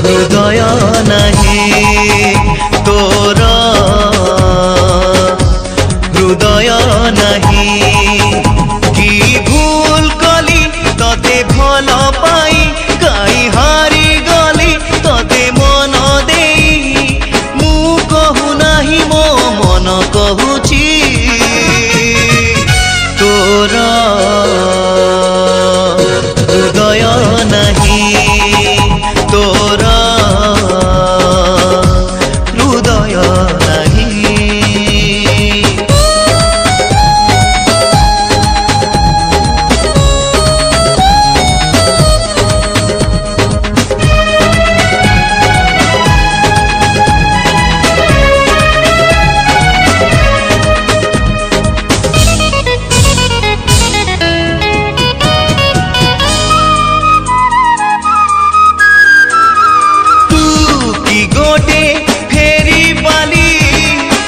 हृदय नहीं तोर हृदय नहीं कि भूल कली तते भल पाई काई हारी गली तते मन देई मु कहू नाही मो मन कहूची तोर हृदय नहीं तोर हृदय नहीं। गोटे फेरी बाली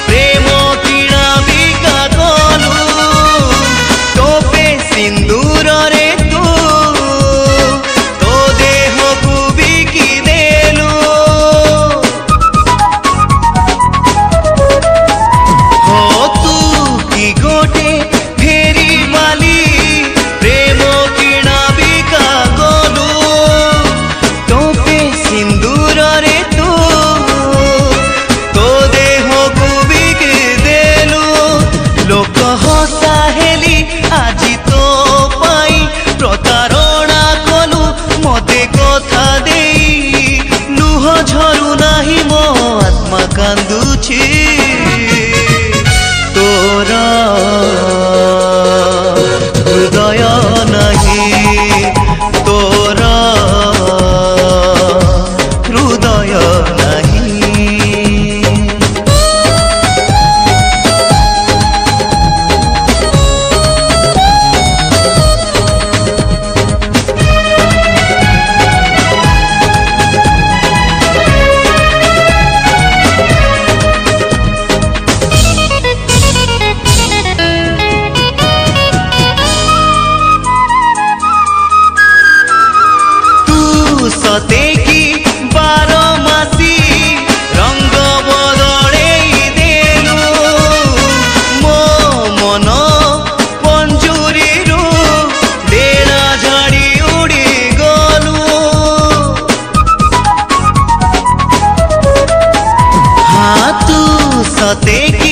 प्रेम किणा बिका कलु टोपे सिंदूर रे तू तो देह को बिकी देलु हो तू की गोटे फेरी बाली प्रेम किणा बिका कलु टोपे सिंदूर रे लोक हसा हेली आजी तो पाई प्रतारणा कलु मते कथा देई लुह झरु नाही मो आत्मा कांदुछि तोर हृदय नहीं तोर हृदय नहीं। सते की बारो मासी रंग बदले देलु मो मन पंजुरी रु डेरा झाड़ी उड़ी गलु हाँ तू सते की